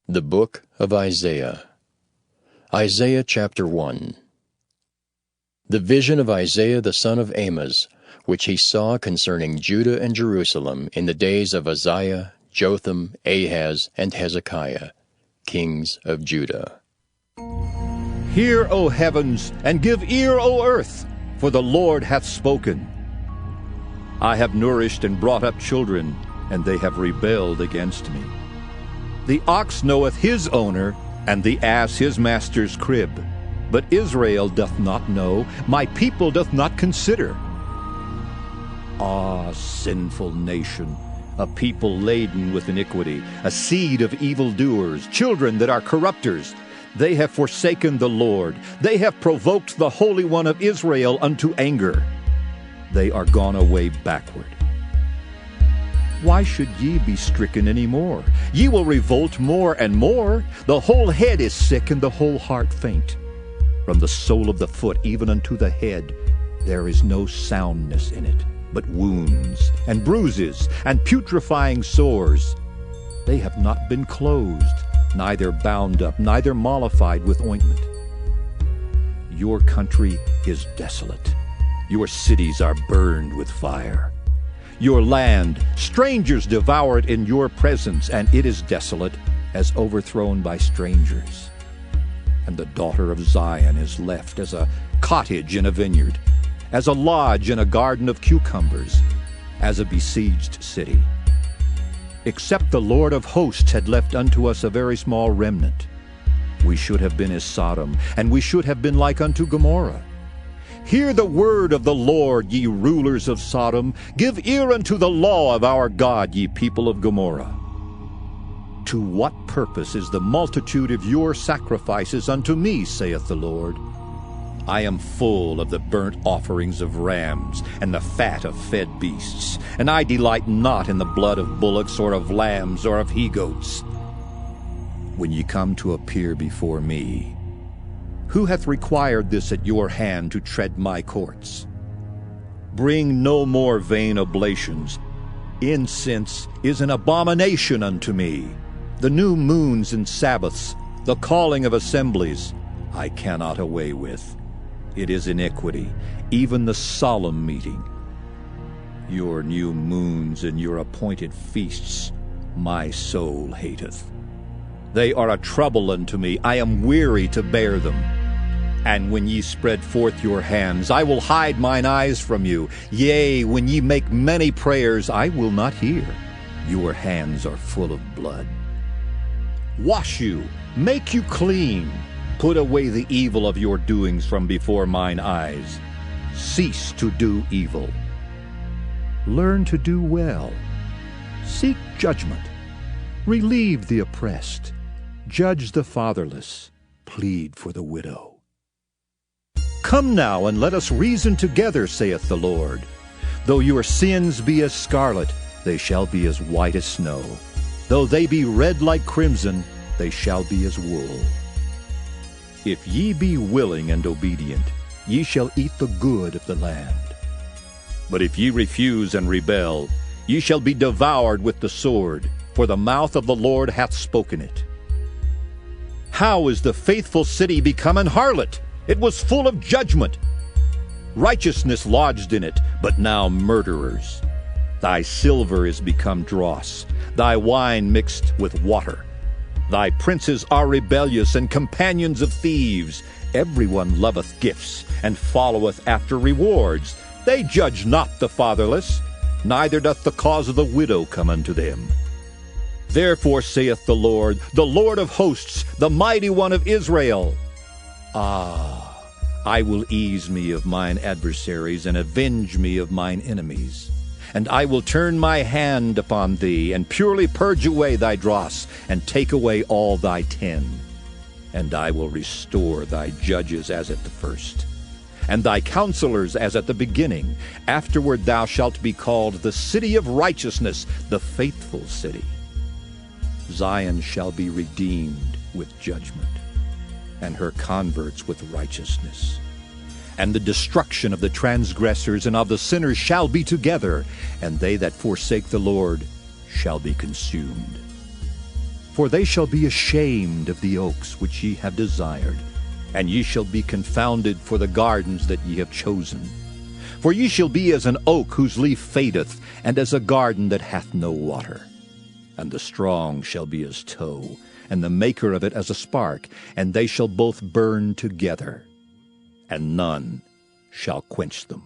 The Book of Isaiah. Isaiah chapter 1. The vision of Isaiah the son of Amoz, which he saw concerning Judah and Jerusalem in the days of Uzziah, Jotham, Ahaz, and Hezekiah, kings of Judah. Hear, O heavens, and give ear, O earth, for the Lord hath spoken. I have nourished and brought up children, and they have rebelled against me. The ox knoweth his owner, and the ass his master's crib. But Israel doth not know, my people doth not consider. Ah, sinful nation, a people laden with iniquity, a seed of evildoers, children that are corrupters. They have forsaken the Lord. They have provoked the Holy One of Israel unto anger. They are gone away backward. Why should ye be stricken any more? Ye will revolt more and more. The whole head is sick, and the whole heart faint. From the sole of the foot even unto the head there is no soundness in it, but wounds, and bruises, and putrefying sores. They have not been closed, neither bound up, neither mollified with ointment. Your country is desolate. Your cities are burned with fire. Your land, strangers devour it in your presence, and it is desolate, as overthrown by strangers. And the daughter of Zion is left as a cottage in a vineyard, as a lodge in a garden of cucumbers, as a besieged city. Except the Lord of hosts had left unto us a very small remnant, we should have been as Sodom, and we should have been like unto Gomorrah. Hear the word of the Lord, ye rulers of Sodom. Give ear unto the law of our God, ye people of Gomorrah. To what purpose is the multitude of your sacrifices unto me, saith the Lord? I am full of the burnt offerings of rams, and the fat of fed beasts, and I delight not in the blood of bullocks, or of lambs, or of he-goats. When ye come to appear before me, who hath required this at your hand to tread my courts? Bring no more vain oblations. Incense is an abomination unto me. The new moons and Sabbaths, the calling of assemblies, I cannot away with. It is iniquity, even the solemn meeting. Your new moons and your appointed feasts my soul hateth. They are a trouble unto me. I am weary to bear them. And when ye spread forth your hands, I will hide mine eyes from you. Yea, when ye make many prayers, I will not hear. Your hands are full of blood. Wash you, make you clean. Put away the evil of your doings from before mine eyes. Cease to do evil. Learn to do well. Seek judgment. Relieve the oppressed. Judge the fatherless. Plead for the widow. Come now, and let us reason together, saith the Lord. Though your sins be as scarlet, they shall be as white as snow. Though they be red like crimson, they shall be as wool. If ye be willing and obedient, ye shall eat the good of the land. But if ye refuse and rebel, ye shall be devoured with the sword, for the mouth of the Lord hath spoken it. How is the faithful city become an harlot? It was full of judgment. Righteousness lodged in it, but now murderers. Thy silver is become dross, thy wine mixed with water. Thy princes are rebellious and companions of thieves. Everyone loveth gifts, and followeth after rewards. They judge not the fatherless, neither doth the cause of the widow come unto them. Therefore saith the Lord of hosts, the mighty one of Israel, Ah, I will ease me of mine adversaries, and avenge me of mine enemies. And I will turn my hand upon thee, and purely purge away thy dross, and take away all thy tin. And I will restore thy judges as at the first, and thy counselors as at the beginning. Afterward thou shalt be called the city of righteousness, the faithful city. Zion shall be redeemed with judgment, and her converts with righteousness. And the destruction of the transgressors and of the sinners shall be together, and they that forsake the Lord shall be consumed. For they shall be ashamed of the oaks which ye have desired, and ye shall be confounded for the gardens that ye have chosen. For ye shall be as an oak whose leaf fadeth, and as a garden that hath no water. And the strong shall be as tow, and the maker of it as a spark, and they shall both burn together, and none shall quench them.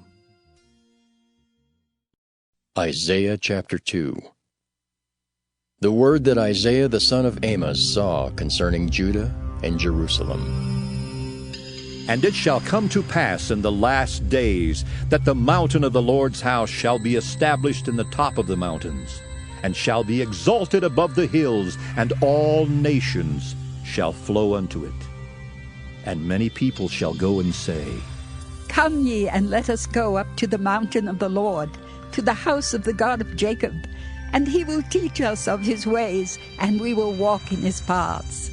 Isaiah chapter 2. The word that Isaiah the son of Amos saw concerning Judah and Jerusalem. And it shall come to pass in the last days that the mountain of the Lord's house shall be established in the top of the mountains, and shall be exalted above the hills, and all nations shall flow unto it. And many people shall go and say, Come ye, and let us go up to the mountain of the Lord, to the house of the God of Jacob, and he will teach us of his ways, and we will walk in his paths.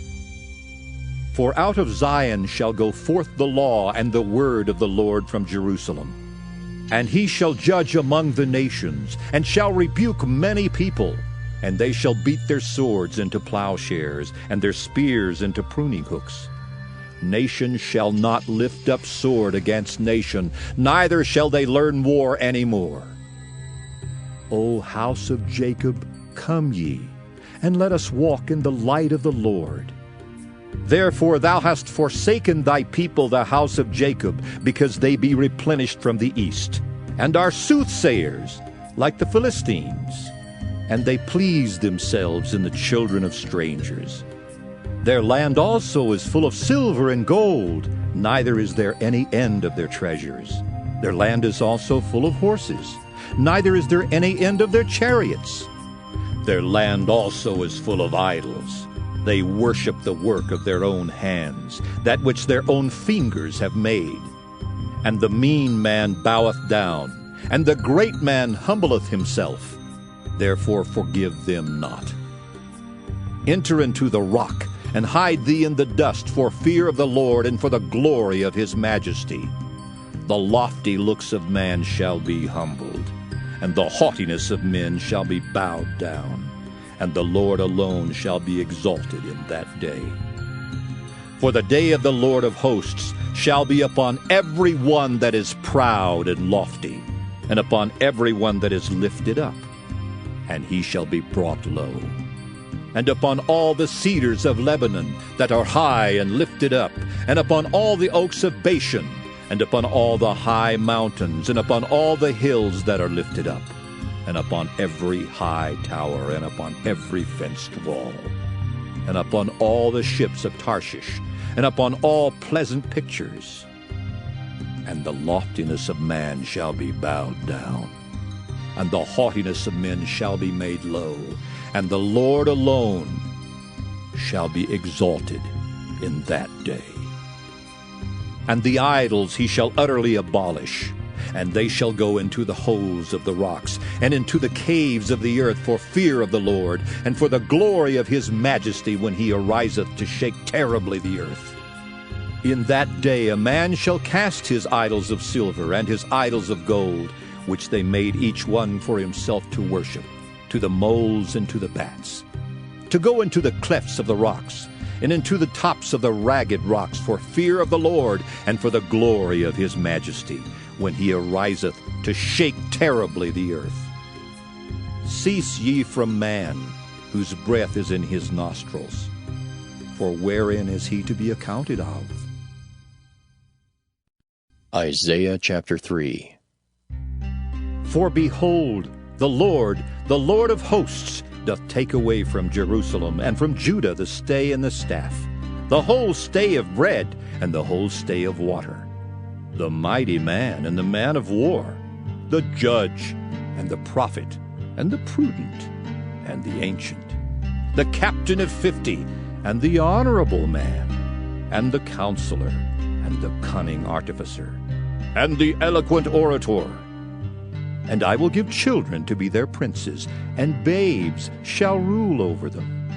For out of Zion shall go forth the law and the word of the Lord from Jerusalem. And he shall judge among the nations, and shall rebuke many people. And they shall beat their swords into plowshares, and their spears into pruning hooks. Nation shall not lift up sword against nation, neither shall they learn war any more. O house of Jacob, come ye, and let us walk in the light of the Lord. Therefore thou hast forsaken thy people, the house of Jacob, because they be replenished from the east, and are soothsayers, like the Philistines. And they please themselves in the children of strangers. Their land also is full of silver and gold, neither is there any end of their treasures. Their land is also full of horses, neither is there any end of their chariots. Their land also is full of idols. They worship the work of their own hands, that which their own fingers have made. And the mean man boweth down, and the great man humbleth himself. Therefore forgive them not. Enter into the rock, and hide thee in the dust for fear of the Lord and for the glory of his majesty. The lofty looks of man shall be humbled, and the haughtiness of men shall be bowed down. And the Lord alone shall be exalted in that day. For the day of the Lord of hosts shall be upon every one that is proud and lofty, and upon every one that is lifted up, and he shall be brought low. And upon all the cedars of Lebanon that are high and lifted up, and upon all the oaks of Bashan, and upon all the high mountains, and upon all the hills that are lifted up, and upon every high tower, and upon every fenced wall, and upon all the ships of Tarshish, and upon all pleasant pictures. And the loftiness of man shall be bowed down, and the haughtiness of men shall be made low, and the Lord alone shall be exalted in that day. And the idols he shall utterly abolish, and they shall go into the holes of the rocks, and into the caves of the earth for fear of the Lord, and for the glory of his majesty when he ariseth to shake terribly the earth. In that day a man shall cast his idols of silver and his idols of gold, which they made each one for himself to worship, to the moles and to the bats, to go into the clefts of the rocks, and into the tops of the ragged rocks for fear of the Lord, and for the glory of his majesty, when he ariseth to shake terribly the earth. Cease ye from man, whose breath is in his nostrils, for wherein is he to be accounted of? Isaiah chapter 3. For behold, the Lord of hosts, doth take away from Jerusalem and from Judah the stay and the staff, the whole stay of bread and the whole stay of water, the mighty man and the man of war, the judge and the prophet and the prudent and the ancient, the captain of 50 and the honorable man, and the counselor and the cunning artificer, and the eloquent orator. And I will give children to be their princes, and babes shall rule over them.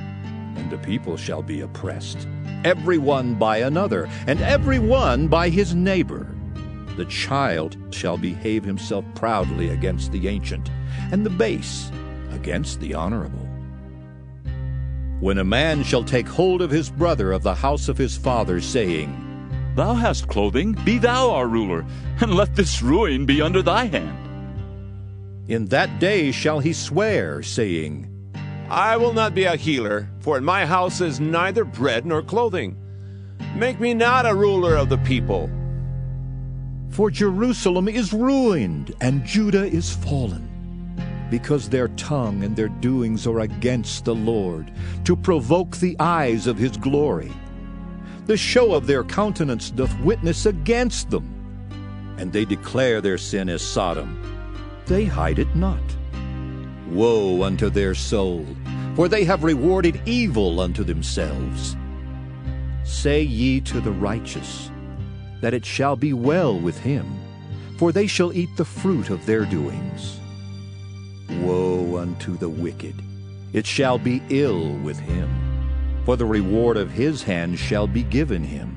And the people shall be oppressed, every one by another, and every one by his neighbor. The child shall behave himself proudly against the ancient, and the base against the honorable. When a man shall take hold of his brother of the house of his father, saying, Thou hast clothing, be thou our ruler, and let this ruin be under thy hand. In that day shall he swear, saying, I will not be a healer, for in my house is neither bread nor clothing. Make me not a ruler of the people. For Jerusalem is ruined, and Judah is fallen, because their tongue and their doings are against the Lord, to provoke the eyes of his glory. The show of their countenance doth witness against them, and they declare their sin as Sodom. They hide it not. Woe unto their soul, for they have rewarded evil unto themselves. Say ye to the righteous, that it shall be well with him, for they shall eat the fruit of their doings. Woe unto the wicked, it shall be ill with him, for the reward of his hand shall be given him.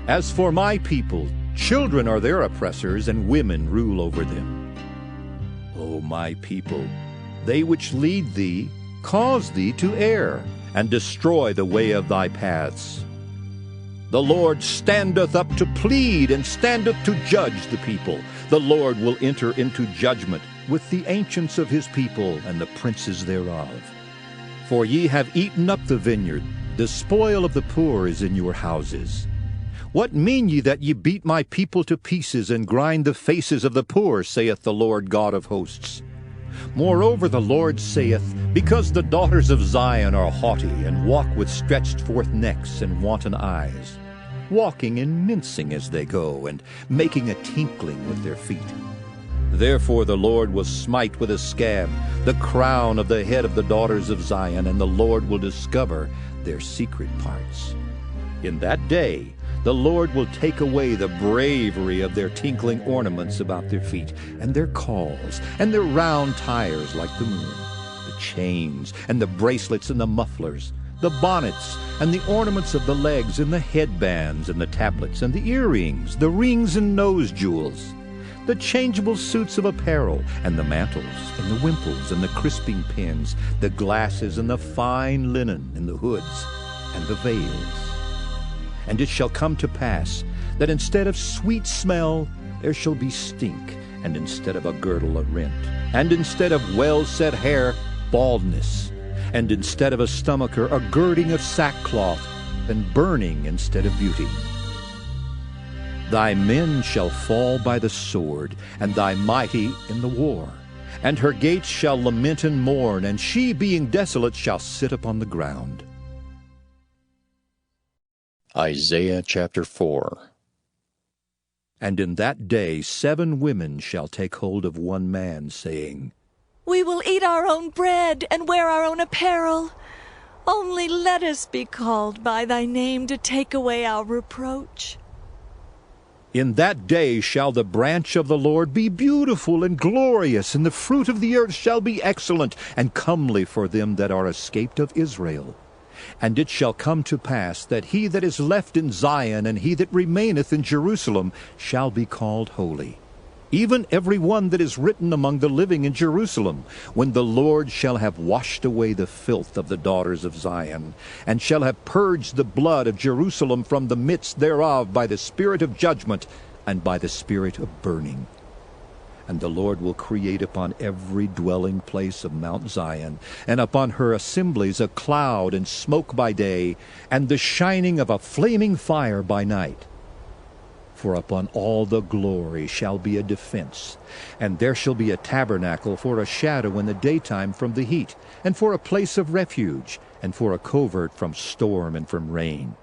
As for my people, children are their oppressors, and women rule over them. O my people, they which lead thee cause thee to err, and destroy the way of thy paths. The Lord standeth up to plead, and standeth to judge the people. The Lord will enter into judgment with the ancients of his people, and the princes thereof. For ye have eaten up the vineyard, the spoil of the poor is in your houses. What mean ye that ye beat my people to pieces, and grind the faces of the poor, saith the Lord God of hosts? Moreover the Lord saith, Because the daughters of Zion are haughty, and walk with stretched forth necks and wanton eyes, walking and mincing as they go, and making a tinkling with their feet. Therefore the Lord will smite with a scab the crown of the head of the daughters of Zion, and the Lord will discover their secret parts. In that day the Lord will take away the bravery of their tinkling ornaments about their feet, and their calls, and their round tires like the moon, the chains, and the bracelets, and the mufflers, the bonnets, and the ornaments of the legs, and the headbands, and the tablets, and the earrings, the rings and nose jewels, the changeable suits of apparel, and the mantles, and the wimples, and the crisping pins, the glasses, and the fine linen, and the hoods, and the veils. And it shall come to pass that instead of sweet smell there shall be stink, and instead of a girdle a rent, and instead of well-set hair baldness, and instead of a stomacher a girding of sackcloth, and burning instead of beauty. Thy men shall fall by the sword, and thy mighty in the war. And her gates shall lament and mourn, and she, being desolate, shall sit upon the ground. Isaiah chapter 4. And in that day 7 women shall take hold of one man, saying, We will eat our own bread and wear our own apparel. Only let us be called by thy name to take away our reproach. In that day shall the branch of the Lord be beautiful and glorious, and the fruit of the earth shall be excellent and comely for them that are escaped of Israel. And it shall come to pass that he that is left in Zion and he that remaineth in Jerusalem shall be called holy, even every one that is written among the living in Jerusalem, when the Lord shall have washed away the filth of the daughters of Zion, and shall have purged the blood of Jerusalem from the midst thereof by the spirit of judgment and by the spirit of burning. And the Lord will create upon every dwelling place of Mount Zion, and upon her assemblies a cloud and smoke by day, and the shining of a flaming fire by night. For upon all the glory shall be a defense, and there shall be a tabernacle for a shadow in the daytime from the heat, and for a place of refuge, and for a covert from storm and from rain.